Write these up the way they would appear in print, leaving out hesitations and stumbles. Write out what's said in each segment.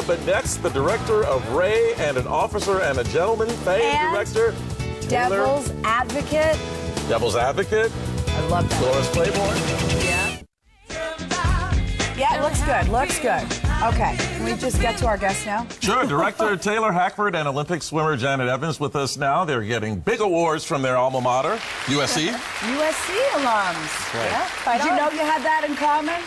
But next, the director of Ray and an Officer and a Gentleman, famed director. Devil's Advocate. Devil's Advocate. I love that. Doris Claiborne. Yeah. Yeah, it looks good. Looks good. Okay, can we just get to our guests now? Sure. Director Taylor Hackford and Olympic swimmer Janet Evans with us now. They're getting big awards from their alma mater, USC. USC alums. Right. Yeah. Did you know you had that in common?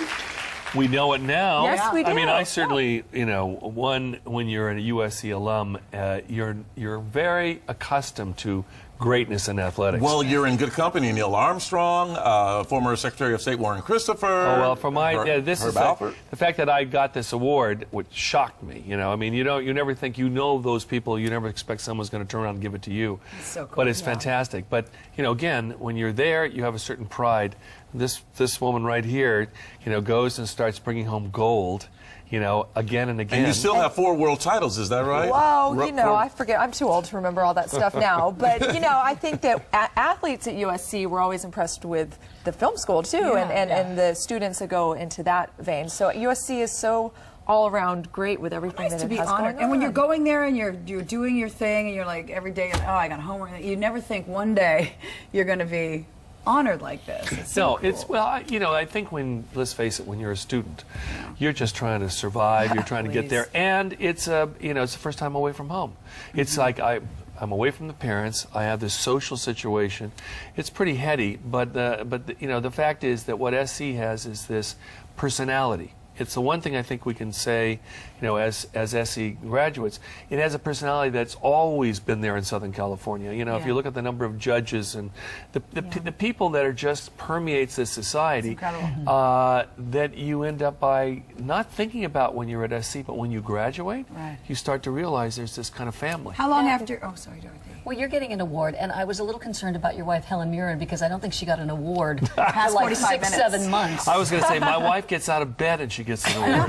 We know it now. Yes, we do. I mean, I certainly, you know, when you're a USC alum, you're very accustomed to greatness in athletics. Well, you're in good company. Neil Armstrong, former Secretary of State Warren Christopher. Oh, well, for my, this Herb is Alpert. the fact that I got this award, which shocked me. You know, I mean, you never think you know those people. You never expect someone's going to turn around and give it to you. It's so cool. But it's fantastic. But you know, again, when you're there, you have a certain pride. This woman right here, you know, goes and starts bringing home gold. You know, again and again. And you still have 4 world titles, is that right? Whoa, you know, I forget. I'm too old to remember all that stuff now. But, you know, I think that athletes at USC were always impressed with the film school, too, and the students that go into that vein. So USC is so all around great with everything that it has going on. And when you're going there and you're doing your thing and you're like every day, oh, I got homework. You never think one day you're going to be honored like this. It's so cool. It's, well, you know, I think let's face it, when you're a student, you're just trying to survive, you're trying to get there, and it's you know, it's the first time away from home. It's like I'm away from the parents, I have this social situation. It's pretty heady, but you know, the fact is that what SC has is this personality. It's the one thing I think we can say, you know, as SE graduates, it has a personality that's always been there in Southern California. You know, if you look at the number of judges and the people that are just permeates this society, that you end up by not thinking about when you're at SC, but when you graduate, you start to realize there's this kind of family. How long after? Oh, sorry, Dorothy. Well, you're getting an award, and I was a little concerned about your wife, Helen Mirren, because I don't think she got an award for like 6-7 months. I was going to say, my wife gets out of bed and she gets an award.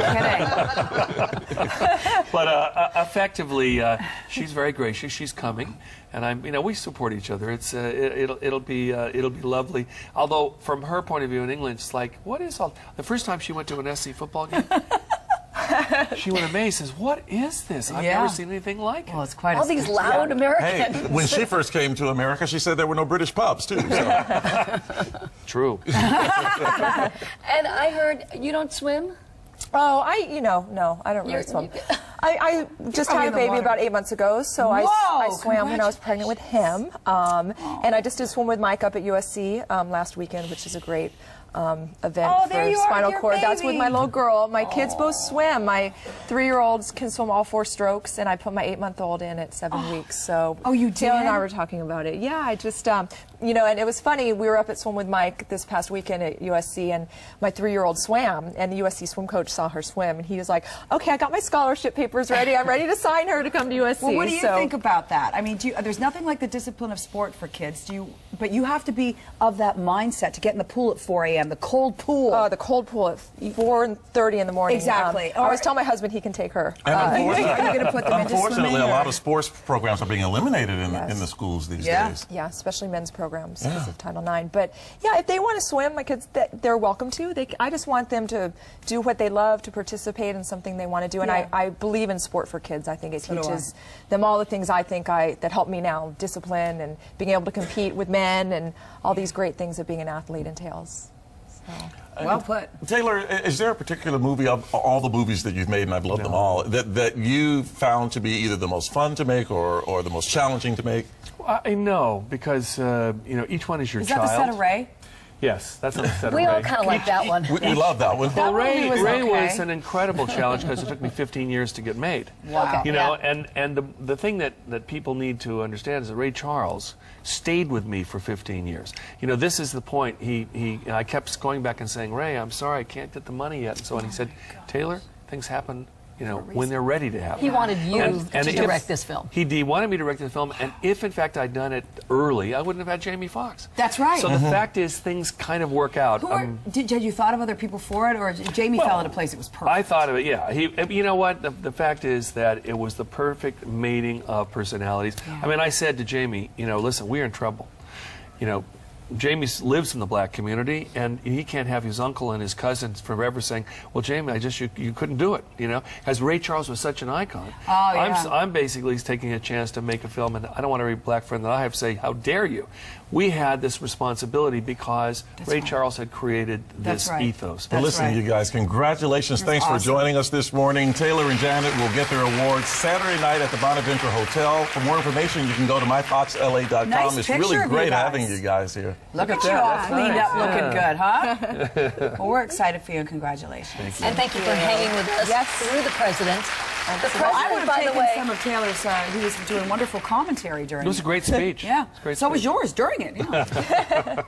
But effectively, she's very gracious. She's coming, and you know, we support each other. It's it'll be lovely. Although from her point of view in England, it's like, what is all? The first time she went to an SC football game, she went amazed. Says, "What is this? I've never seen anything like it." Well, it's quite all these loud Americans. Hey, when she first came to America, she said there were no British pubs, too. So. True. And I heard you don't swim. Oh, no, I don't really swim. I just had a baby about 8 months ago, so I swam when I was pregnant with him. And I just did swim with Mike up at USC last weekend, which is a great event for spinal cord. Baby. That's with my little girl. My kids both swim. My 3-year-olds can swim all 4 strokes, and I put my 8-month-old in at 7 weeks. So you did? Taylor and I were talking about it. Yeah, I just you know, and it was funny. We were up at Swim with Mike this past weekend at USC, and my 3-year-old swam, and the USC swim coach saw her swim, and he was like, "Okay, I got my scholarship papers ready. I'm ready to sign her to come to USC." Well, what do you think about that? I mean, there's nothing like the discipline of sport for kids. But you have to be of that mindset to get in the pool at 4 a.m. The cold pool. Oh, the cold pool at 4:30 in the morning. Exactly. I always tell my husband he can take her. Are you going to put them into swimming? Unfortunately, a lot of sports programs are being eliminated in the schools these days. Yeah, especially men's programs because of Title IX. But yeah, if they want to swim, my kids, they're welcome to. I just want them to do what they love, to participate in something they want to do. And I believe in sport for kids. I think it teaches them all the things I think that help me now: discipline and being able to compete with men and all these great things that being an athlete entails. So. Well put. Taylor, is there a particular movie of all the movies that you've made, and I've loved them all, that you found to be either the most fun to make or the most challenging to make? I know, because you know, each one is your child. Is that the set of Ray? Yes, that's on the set of Ray. We all kind of like that one. We love that one. Well, Ray was an incredible challenge because it took me 15 years to get made. Wow. You know, and the thing that people need to understand is that Ray Charles stayed with me for 15 years. You know, this is the point. I kept going back and saying, "Ray, I'm sorry, I can't get the money yet." And so on. He said, "Taylor, things happen, you know, when they're ready to happen." He wanted you to direct this film. He wanted me to direct the film, and if in fact I'd done it early, I wouldn't have had Jamie Foxx. That's right. So the fact is, things kind of work out. Did you thought of other people for it, or Jamie fell into place? It was perfect. I thought of it. Yeah. You know what? The fact is that it was the perfect mating of personalities. I mean, I said to Jamie, you know, listen, we're in trouble. You know, Jamie lives in the black community, and he can't have his uncle and his cousins forever saying, "Well, Jamie, you couldn't do it," Because Ray Charles was such an icon. Oh, yeah. I'm basically taking a chance to make a film, and I don't want every black friend that I have to say, "How dare you?" We had this responsibility because Ray Charles had created this ethos. Well, listen, you guys, congratulations. Thanks for joining us this morning. Taylor and Janet will get their awards Saturday night at the Bonaventure Hotel. For more information, you can go to myfoxla.com. Nice it's picture really of you great guys. having you guys here. Look at you all cleaned up, looking good, huh? Well, we're excited for you, and congratulations. Thank you. And thank you for hanging with us through the president. The Well, I would president, have by the taken way, some of Taylor's, he was doing wonderful commentary during It was a great speech. Yeah. It was a great So was speech. yours during it. Yeah.